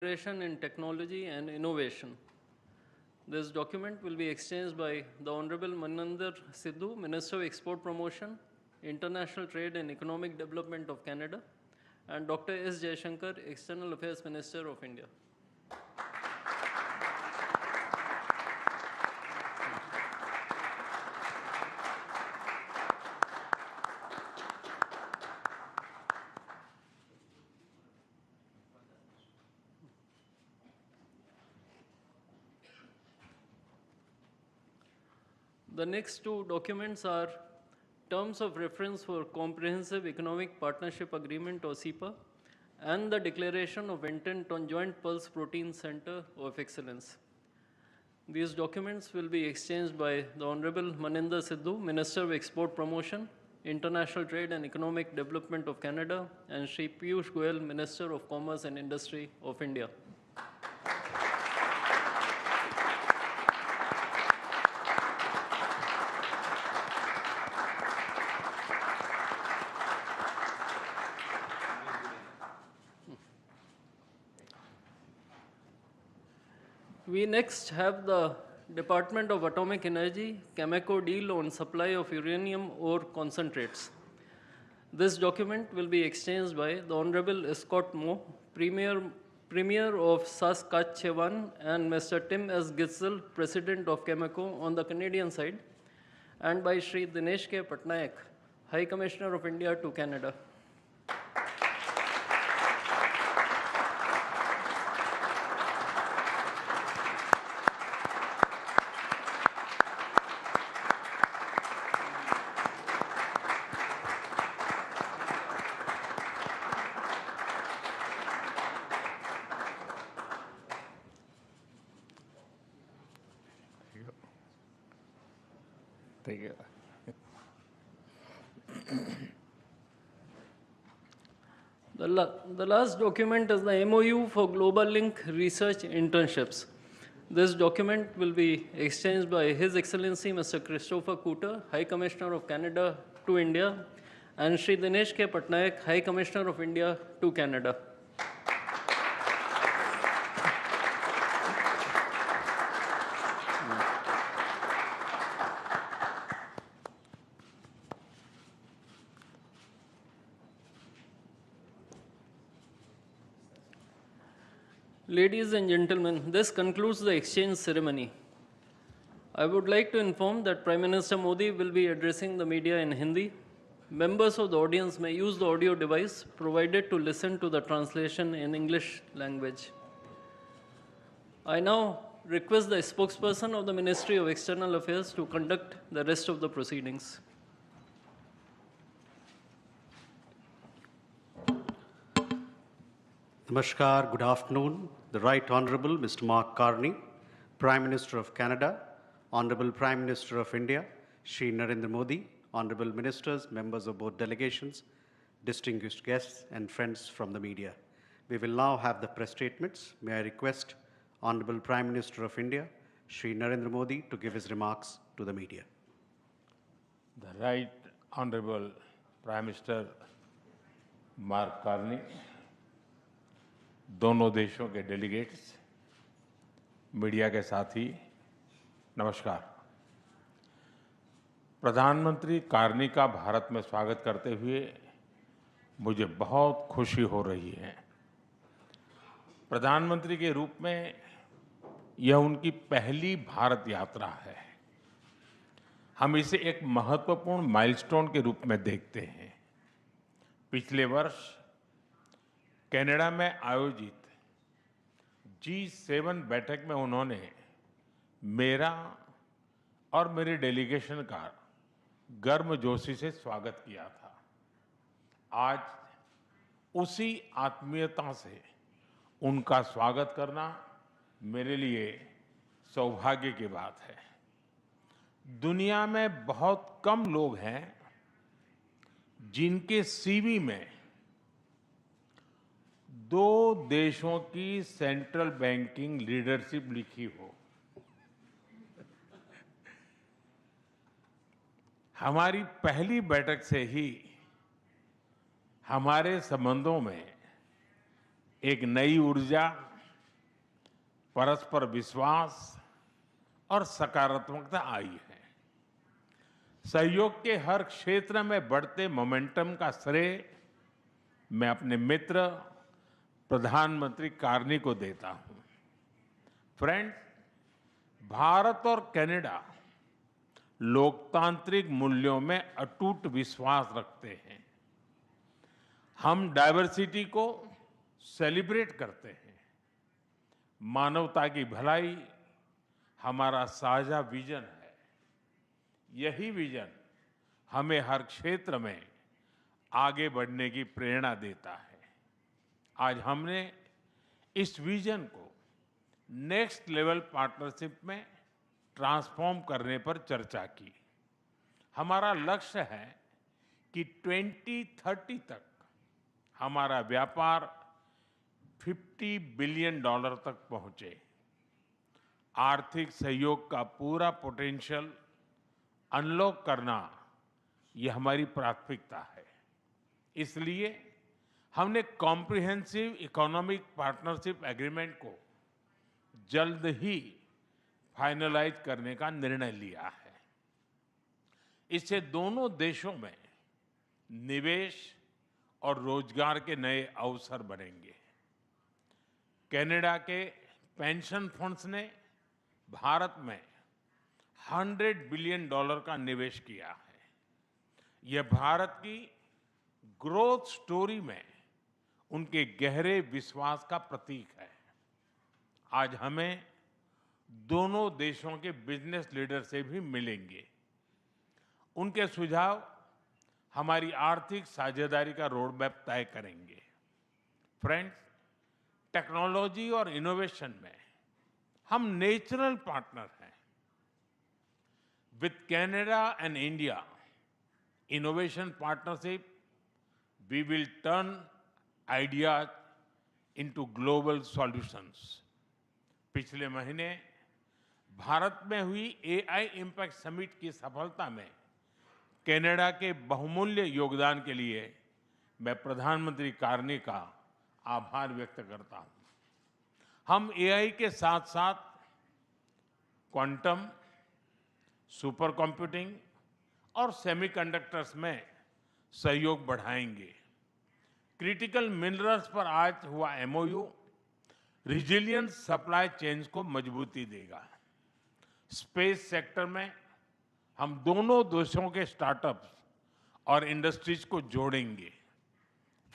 In technology and innovation. This document will be exchanged by the Honorable Maninder Sidhu, Minister of Export Promotion, International Trade and Economic Development of Canada, and Dr. S. Jaishankar, External Affairs Minister of India. The next two documents are Terms of Reference for Comprehensive Economic Partnership Agreement or CEPA and the Declaration of Intent on Joint Pulse Protein Center of Excellence. These documents will be exchanged by the Honorable Maninder Sidhu, Minister of Export Promotion, International Trade and Economic Development of Canada, and Shri Piyush Goyal, Minister of Commerce and Industry of India. We next have the Department of Atomic Energy, Cameco deal on supply of uranium ore concentrates. This document will be exchanged by the Honorable Scott Moe, Premier of Saskatchewan, and Mr. Tim S. Gitzel, President of Cameco on the Canadian side, and by Shri Dinesh K. Patnaik, High Commissioner of India to Canada. The last document is the MOU for Global Link Research Internships. This document will be exchanged by His Excellency Mr. Christopher Cooter, High Commissioner of Canada to India, and Shri Dinesh K. Patnaik, High Commissioner of India to Canada. Ladies and gentlemen, this concludes the exchange ceremony. I would like to inform that Prime Minister Modi will be addressing the media in Hindi. Members of the audience may use the audio device provided to listen to the translation in English language. I now request the spokesperson of the Ministry of External Affairs to conduct the rest of the proceedings. Namaskar, good afternoon. The Right Honorable Mr. Mark Carney, Prime Minister of Canada, Honorable Prime Minister of India, Shri Narendra Modi, Honorable Ministers, members of both delegations, distinguished guests, and friends from the media. We will now have the press statements. May I request Honorable Prime Minister of India, Shri Narendra Modi, to give his remarks to the media. The Right Honorable Prime Minister Mark Carney, दोनों देशों के delegates, media के साथी, नमस्कार। प्रधानमंत्री Carney का भारत में स्वागत करते हुए मुझे बहुत खुशी हो रही है। प्रधानमंत्री के रूप में यह उनकी पहली भारत यात्रा है। हम इसे एक महत्वपूर्ण माइलस्टोन के रूप में देखते हैं। पिछले वर्ष कनाडा में आयोजित G7 बैठक में उन्होंने मेरा और मेरे डेलीगेशन का गर्मजोशी से स्वागत किया था। आज उसी आत्मीयता से उनका स्वागत करना मेरे लिए सौभाग्य की बात है। दुनिया में बहुत कम लोग हैं जिनके सीवी में दो देशों की सेंट्रल बैंकिंग लीडरशिप लिखी हो। हमारी पहली बैठक से ही हमारे संबंधों में एक नई ऊर्जा परस्पर विश्वास और सकारात्मकता आई है। सहयोग के हर क्षेत्र में बढ़ते मोमेंटम का श्रेय मैं अपने मित्र प्रधानमंत्री कार्नी को देता हूं। फ्रेंड्स, भारत और कनाडा लोकतांत्रिक मूल्यों में अटूट विश्वास रखते हैं। हम डाइवर्सिटी को सेलिब्रेट करते हैं। मानवता की भलाई हमारा साझा विजन है। यही विजन हमें हर क्षेत्र में आगे बढ़ने की प्रेरणा देता है। आज हमने इस विजन को नेक्स्ट लेवल पार्टनरशिप में ट्रांसफॉर्म करने पर चर्चा की। हमारा लक्ष्य है कि 2030 तक हमारा व्यापार $50 बिलियन तक पहुंचे। आर्थिक सहयोग का पूरा पोटेंशियल अनलॉक करना यह हमारी प्राथमिकता है। इसलिए हमने कॉम्प्रिहेंसिव इकोनॉमिक पार्टनरशिप एग्रीमेंट को जल्द ही फाइनलाइज करने का निर्णय लिया है। इससे दोनों देशों में निवेश और रोजगार के नए अवसर बनेंगे। कनाडा के पेंशन फंड्स ने भारत में $100 बिलियन का निवेश किया है। यह भारत की ग्रोथ स्टोरी में उनके गहरे विश्वास का प्रतीक है। आज हमें दोनों देशों के बिजनेस लीडर से भी मिलेंगे। उनके सुझाव हमारी आर्थिक साझेदारी का रोड मैप तय करेंगे। फ्रेंड्स, टेक्नोलॉजी और इनोवेशन में हम नेचुरल पार्टनर हैं। With Canada and India innovation partnership we will turn ideas into global solutions. पिछले महीने भारत में हुई एआई इम्पैक्ट समिट की सफलता में कनाडा के बहुमूल्य योगदान के लिए मैं प्रधानमंत्री कार्नी का आभार व्यक्त करता हूं। हम एआई के साथ साथ क्वांटम, सुपर कंप्यूटिंग और सेमीकंडक्टर्स में सहयोग बढ़ाएंगे। क्रिटिकल मिनरल्स पर आज हुआ एमओयू रिजिलियंट सप्लाई चेन्स को मजबूती देगा। स्पेस सेक्टर में हम दोनों देशों के स्टार्टअप्स और इंडस्ट्रीज को जोड़ेंगे।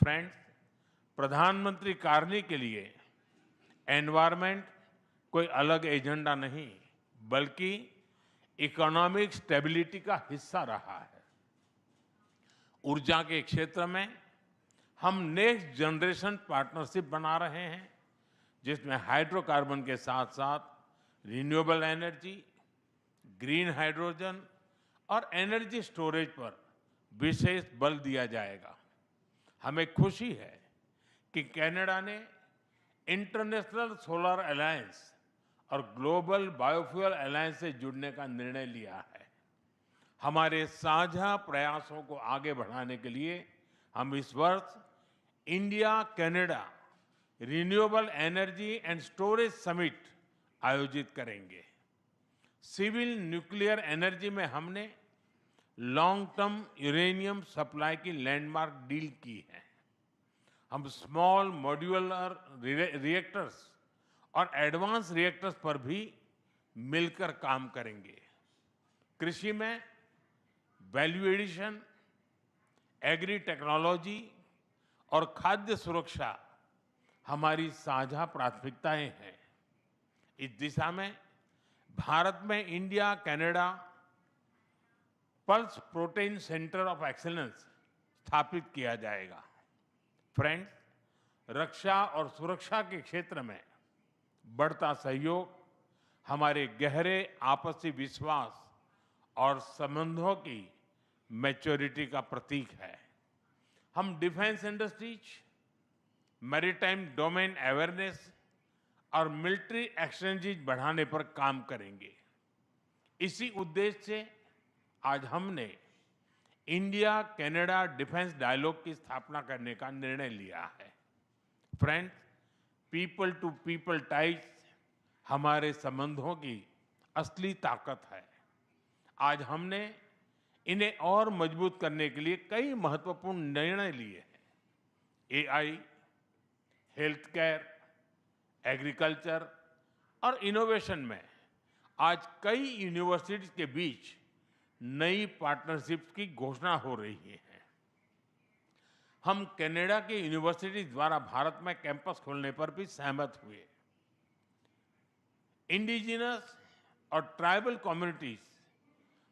फ्रेंड्स, प्रधानमंत्री कार्नी के लिए एनवायरनमेंट कोई अलग एजेंडा नहीं, बल्कि इकोनॉमिक स्टेबिलिटी का हिस्सा रहा है। ऊर्जा के क्षेत्र में हम नेक्स्ट जनरेशन पार्टनरशिप बना रहे हैं, जिसमें हाइड्रोकार्बन के साथ साथ रिन्यूएबल एनर्जी, ग्रीन हाइड्रोजन और एनर्जी स्टोरेज पर विशेष बल दिया जाएगा। हमें खुशी है कि कनाडा ने इंटरनेशनल सोलर अलायंस और ग्लोबल बायोफ्यूल अलायंस से जुड़ने का निर्णय लिया है। हमारे साझा प्रयासों को आगे बढ़ाने के लिए हम इस वर्ष India Canada renewable energy and storage summit आयोजित करेंगे। सिविल न्यूक्लियर एनर्जी में हमने लॉन्ग टर्म यूरेनियम सप्लाई की लैंडमार्क डील की है। हम स्मॉल मॉड्यूलर रिएक्टर्स और एडवांस रिएक्टर्स पर भी मिलकर काम करेंगे। कृषि में वैल्यू एडिशन, एग्री टेक्नोलॉजी और खाद्य सुरक्षा हमारी साझा प्राथमिकताएं हैं। इस दिशा में भारत में India Canada pulse protein centre of excellence स्थापित किया जाएगा। फ्रेंड्स, रक्षा और सुरक्षा के क्षेत्र में बढ़ता सहयोग हमारे गहरे आपसी विश्वास और संबंधों की मैच्योरिटी का प्रतीक है। हम defence industries, maritime domain awareness और मिलिट्री एक्सचेंजेज बढ़ाने पर काम करेंगे। इसी उद्देश्य से आज हमने इंडिया कनाडा डिफेंस डायलॉग की स्थापना करने का निर्णय लिया है। Friends, people to people ties हमारे संबंधों की असली ताकत है। आज हमने इन्हें और मजबूत करने के लिए कई महत्वपूर्ण निर्णय लिए हैं। एआई, हेल्थ केयर, एग्रीकल्चर और इनोवेशन में आज कई यूनिवर्सिटीज के बीच नई पार्टनरशिप की घोषणा हो रही है। हम कनाडा की यूनिवर्सिटी द्वारा भारत में कैंपस खोलने पर भी सहमत हुए। इंडिजिनस और ट्राइबल कम्युनिटीज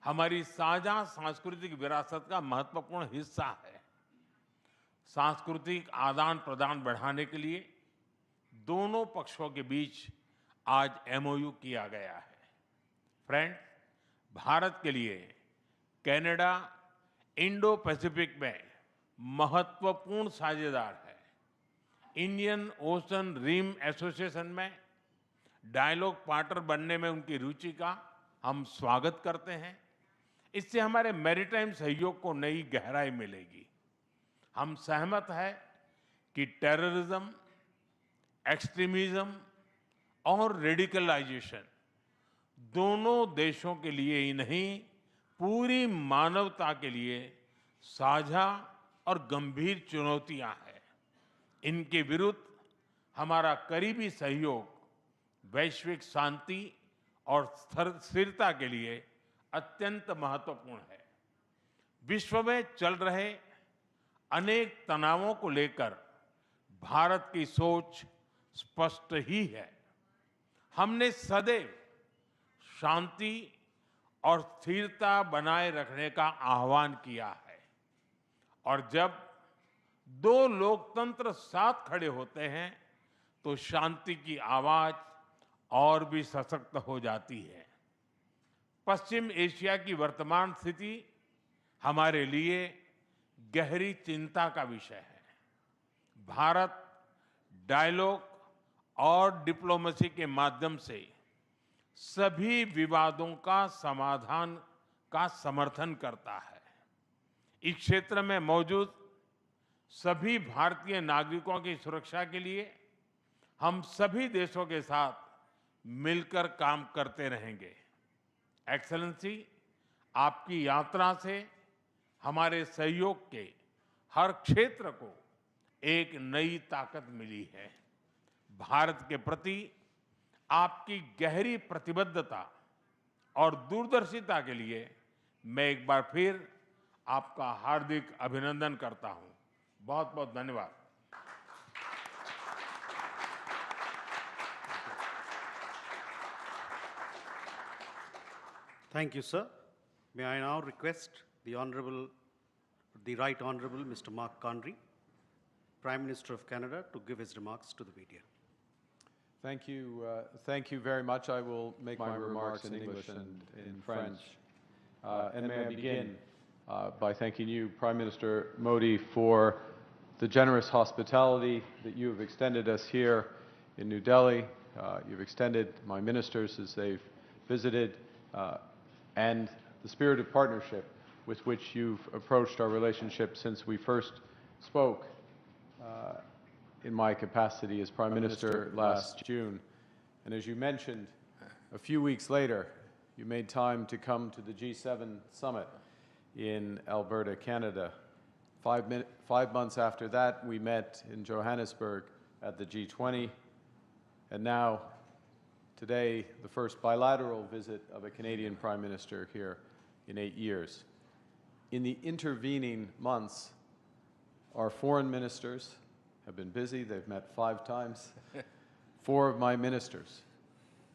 हमारी साझा सांस्कृतिक विरासत का महत्वपूर्ण हिस्सा है। सांस्कृतिक आदान प्रदान बढ़ाने के लिए दोनों पक्षों के बीच आज एमओयू किया गया है। फ्रेंड्स, भारत के लिए कनाडा इंडो पैसिफिक में महत्वपूर्ण साझेदार है। इंडियन ओशन रिम एसोसिएशन में डायलॉग पार्टनर बनने में उनकी रुचि का हम स्वागत करते हैं। इससे हमारे मैरीटाइम सहयोग को नई गहराई मिलेगी। हम सहमत हैं कि टेररिज्म, एक्सट्रीमिज्म और रेडिकलाइजेशन दोनों देशों के लिए ही नहीं, पूरी मानवता के लिए साझा और गंभीर चुनौतियां हैं। इनके विरुद्ध हमारा करीबी सहयोग वैश्विक शांति और स्थिरता के लिए अत्यंत महत्वपूर्ण है। विश्व में चल रहे अनेक तनावों को लेकर भारत की सोच स्पष्ट ही है। हमने सदैव शांति और स्थिरता बनाए रखने का आह्वान किया है, और जब दो लोकतंत्र साथ खड़े होते हैं तो शांति की आवाज और भी सशक्त हो जाती है। पश्चिम एशिया की वर्तमान स्थिति हमारे लिए गहरी चिंता का विषय है। भारत डायलॉग और डिप्लोमेसी के माध्यम से सभी विवादों का समाधान का समर्थन करता है। इस क्षेत्र में मौजूद सभी भारतीय नागरिकों की सुरक्षा के लिए हम सभी देशों के साथ मिलकर काम करते रहेंगे। एक्सेलेंसी, आपकी यात्रा से हमारे सहयोग के हर क्षेत्र को एक नई ताकत मिली है। भारत के प्रति आपकी गहरी प्रतिबद्धता और दूरदर्शिता के लिए मैं एक बार फिर आपका हार्दिक अभिनंदन करता हूं। बहुत बहुत धन्यवाद। Thank you, sir. May I now request the Right Honorable Mr. Mark Carney, Prime Minister of Canada, to give his remarks to the media. Thank you very much. I will make my remarks in English and in French. And may I begin by thanking you, Prime Minister Modi, for the generous hospitality that you have extended us here in New Delhi. You've extended my ministers as they've visited, and the spirit of partnership with which you've approached our relationship since we first spoke in my capacity as Prime Minister last June. And as you mentioned, a few weeks later, you made time to come to the G7 summit in Alberta, Canada. 5 months after that, we met in Johannesburg at the G20. And now, today, the first bilateral visit of a Canadian Prime Minister here in 8 years. In the intervening months, our foreign ministers have been busy. They've met 5 times. 4 of my ministers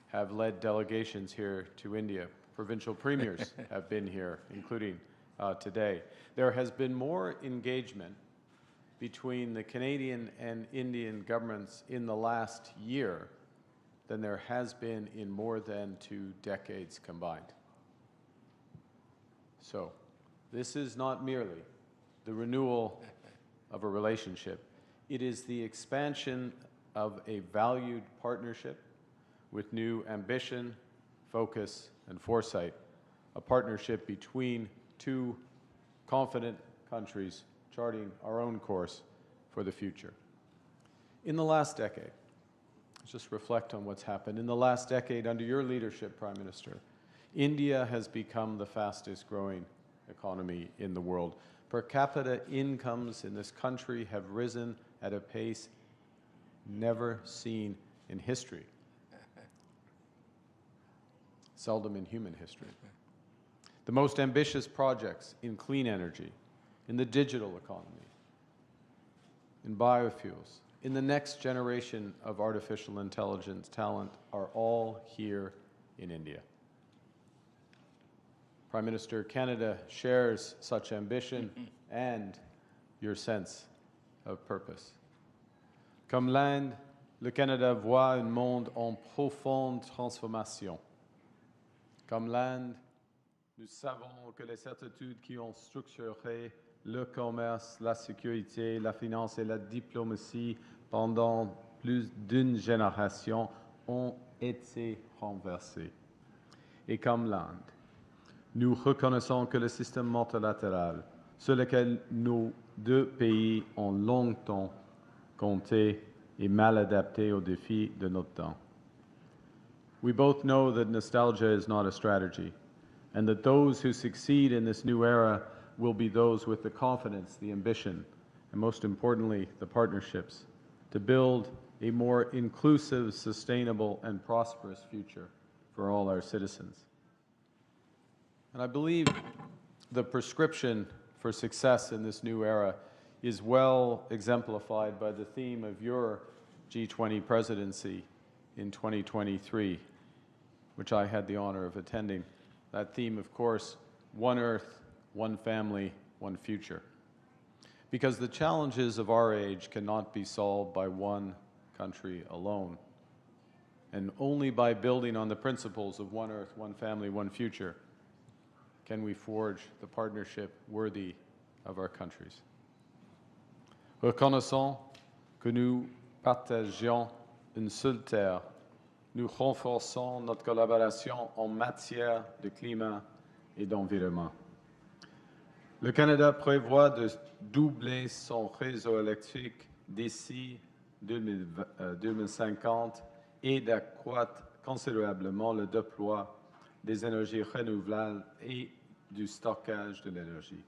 have led delegations here to India. Provincial premiers have been here, including today. There has been more engagement between the Canadian and Indian governments in the last year than there has been in more than 2 decades combined. So, this is not merely the renewal of a relationship. It is the expansion of a valued partnership with new ambition, focus, and foresight, a partnership between 2 confident countries charting our own course for the future. In the last decade, just reflect on what's happened. In the last decade, under your leadership, Prime Minister, India has become the fastest growing economy in the world. Per capita incomes in this country have risen at a pace never seen in history, seldom in human history. The most ambitious projects in clean energy, in the digital economy, in biofuels, in the next generation of artificial intelligence talent are all here in India. Prime Minister, Canada shares such ambition and your sense of purpose. Comme l'Inde, le Canada voit un monde en profonde transformation. Comme l'Inde, nous savons que les certitudes qui ont structuré le commerce, la sécurité, la finance et la diplomatie pendant plus d'une génération ont été renversées. Et comme l'Inde, nous reconnaissons que le système multilatéral sur lequel nos deux pays ont longtemps compté est mal adapté aux défis de notre temps. We both know that nostalgia is not a strategy, and that those who succeed in this new era will be those with the confidence, the ambition, and most importantly, the partnerships to build a more inclusive, sustainable, and prosperous future for all our citizens. And I believe the prescription for success in this new era is well exemplified by the theme of your G20 presidency in 2023, which I had the honor of attending. That theme, of course, One Earth, One Family, One Future. Because the challenges of our age cannot be solved by one country alone. And only by building on the principles of One Earth, One Family, One Future can we forge the partnership worthy of our countries. Reconnaissons que nous partageons une seule terre, nous renforçons notre collaboration en matière de climat et d'environnement. Le Canada prévoit de doubler son réseau électrique d'ici 2050 et d'accroître considérablement le déploiement des énergies renouvelables et du stockage de l'énergie.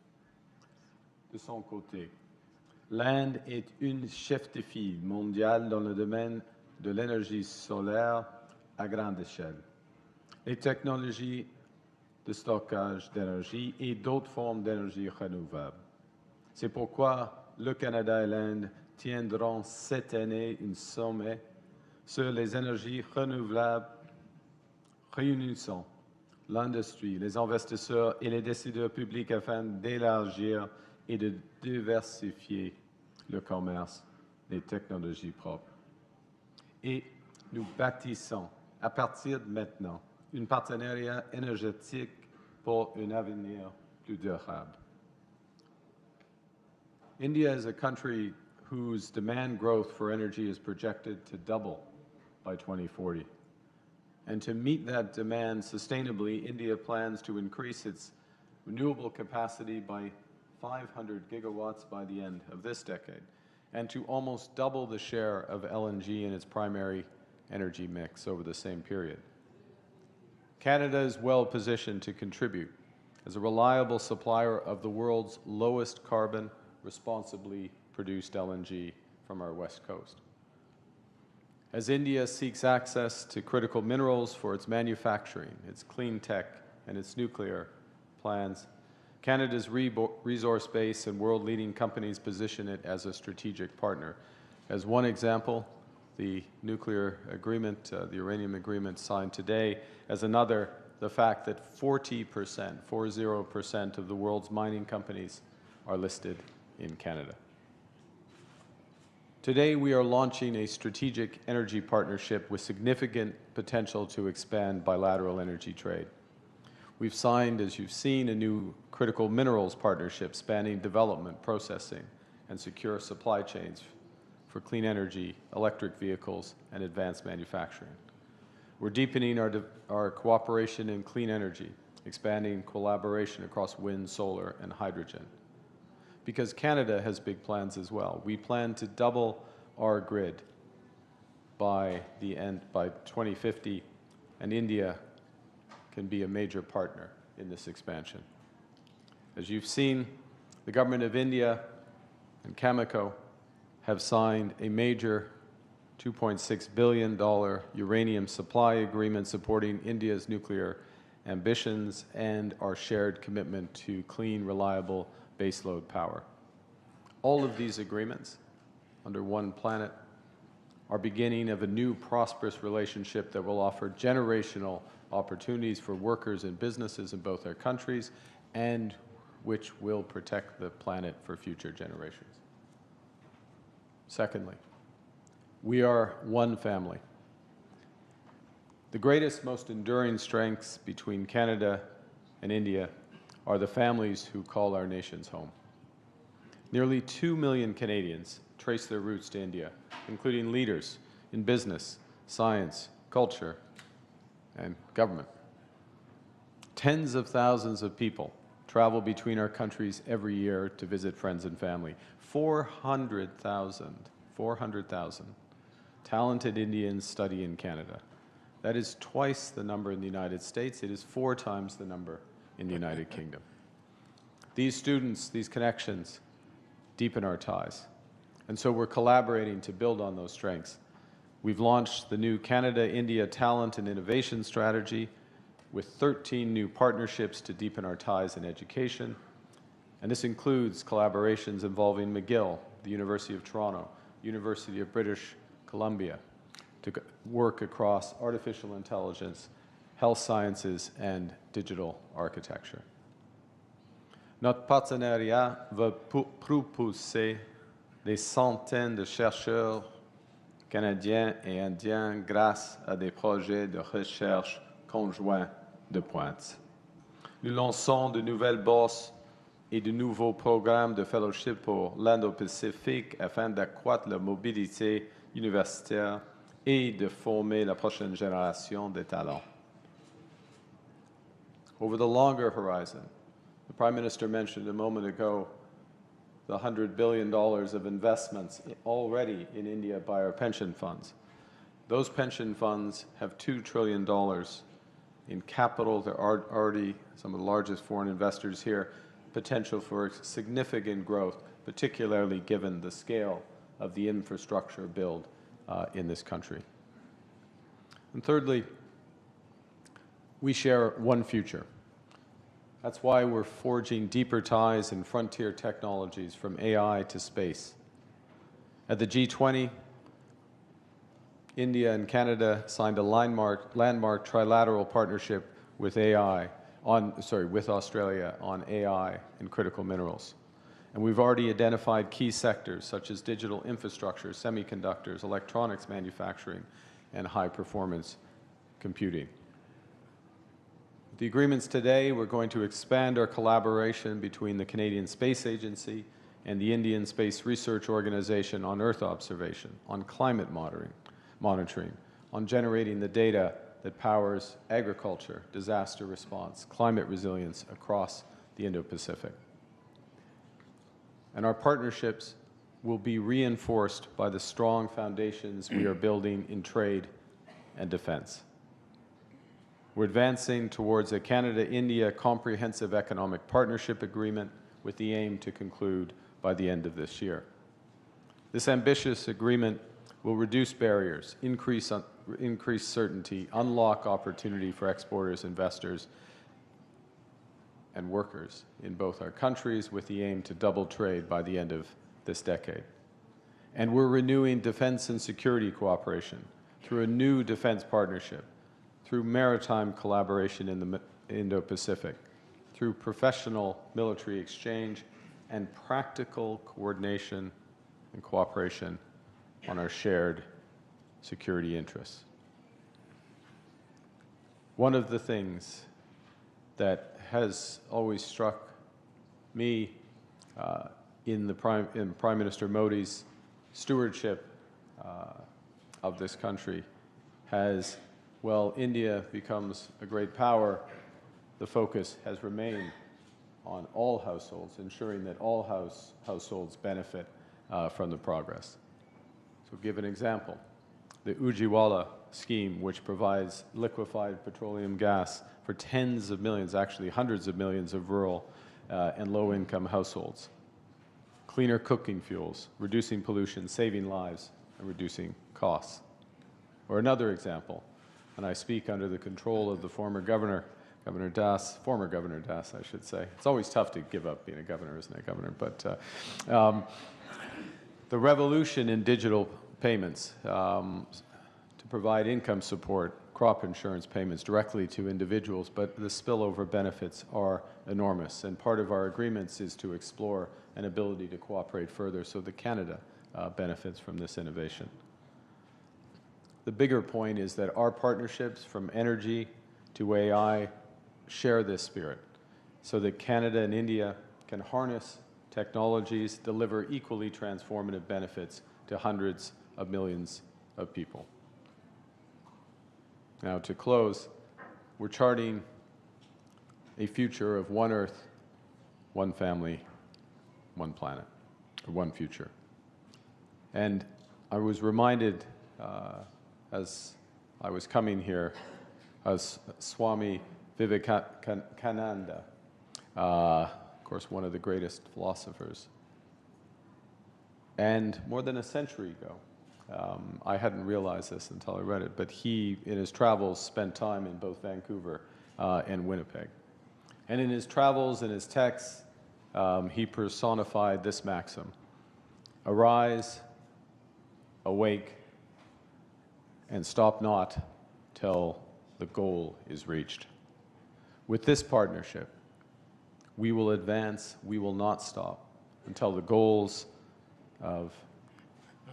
De son côté, l'Inde est une chef de file mondiale dans le domaine de l'énergie solaire à grande échelle. Les technologies de stockage d'énergie et d'autres formes d'énergie renouvelable. C'est pourquoi le Canada et l'Inde tiendront cette année un sommet sur les énergies renouvelables réunissant l'industrie, les investisseurs et les décideurs publics afin d'élargir et de diversifier le commerce des technologies propres. Et nous bâtissons à partir de maintenant un partenariat énergétique pour un avenir plus durable. India is a country whose demand growth for energy is projected to double by 2040. And to meet that demand sustainably, India plans to increase its renewable capacity by 500 gigawatts by the end of this decade, and to almost double the share of LNG in its primary energy mix over the same period. Canada is well positioned to contribute as a reliable supplier of the world's lowest carbon, responsibly produced LNG from our west coast. As India seeks access to critical minerals for its manufacturing, its clean tech, and its nuclear plans, Canada's resource base and world-leading companies position it as a strategic partner. As one example, the nuclear agreement, the uranium agreement signed today. As another, the fact that 40% of the world's mining companies are listed in Canada. Today, we are launching a strategic energy partnership with significant potential to expand bilateral energy trade. We've signed, as you've seen, a new critical minerals partnership spanning development, processing, and secure supply chains for clean energy, electric vehicles, and advanced manufacturing. We're deepening our cooperation in clean energy, expanding collaboration across wind, solar, and hydrogen. Because Canada has big plans as well. We plan to double our grid by 2050, and India can be a major partner in this expansion. As you've seen, the government of India and Cameco have signed a major $2.6 billion uranium supply agreement supporting India's nuclear ambitions and our shared commitment to clean, reliable baseload power. All of these agreements, under one planet, are beginning of a new prosperous relationship that will offer generational opportunities for workers and businesses in both our countries, and which will protect the planet for future generations. Secondly, we are one family. The greatest, most enduring strengths between Canada and India are the families who call our nations home. Nearly 2 million Canadians trace their roots to India, including leaders in business, science, culture, and government. Tens of thousands of people travel between our countries every year to visit friends and family. 400,000 talented Indians study in Canada. That is twice the number in the United States. It is 4 times the number in the United Kingdom. These students, these connections, deepen our ties. And so we're collaborating to build on those strengths. We've launched the new Canada-India Talent and Innovation Strategy with 13 new partnerships to deepen our ties in education. And this includes collaborations involving McGill, the University of Toronto, University of British Columbia, to work across artificial intelligence, health sciences, and digital architecture. Notre partenariat va propulser des centaines de chercheurs canadiens et indiens grâce à des projets de recherche conjoints de pointe. Nous lançons de nouvelles bourses et de nouveaux programmes de fellowship pour l'Indo-Pacifique afin d'accroître la mobilité universitaire et de former la prochaine génération de talents. Over the longer horizon, the Prime Minister mentioned a moment ago the $100 billion of investments already in India by our pension funds. Those pension funds have $2 trillion in capital. There are already some of the largest foreign investors here, potential for significant growth, particularly given the scale of the infrastructure build in this country. And thirdly, we share one future. That's why we're forging deeper ties in frontier technologies from AI to space. At the G20, India and Canada signed a landmark trilateral partnership with with Australia on AI and critical minerals. And we've already identified key sectors such as digital infrastructure, semiconductors, electronics manufacturing, and high-performance computing. The agreements today, we're going to expand our collaboration between the Canadian Space Agency and the Indian Space Research Organization on Earth observation, on climate monitoring, on generating the data that powers agriculture, disaster response, climate resilience across the Indo-Pacific. And our partnerships will be reinforced by the strong foundations we are building in trade and defense. We're advancing towards a Canada-India Comprehensive Economic Partnership Agreement with the aim to conclude by the end of this year. This ambitious agreement will reduce barriers, increase certainty, unlock opportunity for exporters, investors, and workers in both our countries with the aim to double trade by the end of this decade. And we're renewing defense and security cooperation through a new defense partnership, through maritime collaboration in the Indo-Pacific, through professional military exchange, and practical coordination and cooperation on our shared security interests. One of the things that has always struck me in Prime Minister Modi's stewardship of this country has, well, India becomes a great power, the focus has remained on all households, ensuring that all households benefit from the progress. So give an example. the Ujiwala scheme, which provides liquefied petroleum gas for tens of millions, actually hundreds of millions of rural and low-income households. Cleaner cooking fuels, reducing pollution, saving lives, and reducing costs. Or another example, and I speak under the control of the former Governor Das, former Governor Das, I should say. It's always tough to give up being a governor, isn't it, Governor? But the revolution in digital payments to provide income support, crop insurance payments directly to individuals, but the spillover benefits are enormous. And part of our agreements is to explore an ability to cooperate further so that Canada benefits from this innovation. The bigger point is that our partnerships from energy to AI share this spirit so that Canada and India can harness technologies, deliver equally transformative benefits to hundreds of millions of people. Now, to close, we're charting a future of one Earth, one family, one planet, or one future. And I was reminded as I was coming here, as Swami Vivekananda, of course, one of the greatest philosophers. And more than a century ago, I hadn't realized this until I read it, but he, in his travels, spent time in both Vancouver and Winnipeg. And in his travels and his texts, he personified this maxim: arise, awake, and stop not till the goal is reached. With this partnership, we will advance, we will not stop until the goals of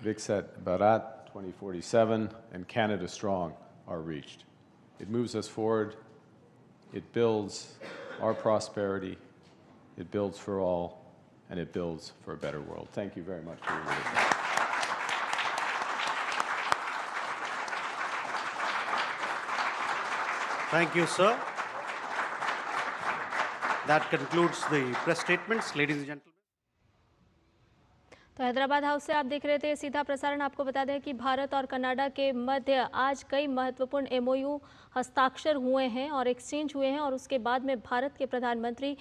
Viksit Bharat 2047 and Canada Strong are reached. It moves us forward, it builds our prosperity, it builds for all, and it builds for a better world. Thank you very much for your listening. Thank you, sir. That concludes the press statements. Ladies and gentlemen. तो Hyderabad house से आप देख रहे थे सीधा प्रसारण। आपको बता दें कि भारत और कनाडा के मध्य आज कई महत्वपूर्ण एमओयू हस्ताक्षर हुए हैं और एक्सचेंज हुए हैं, और उसके बाद में भारत के प्रधानमंत्री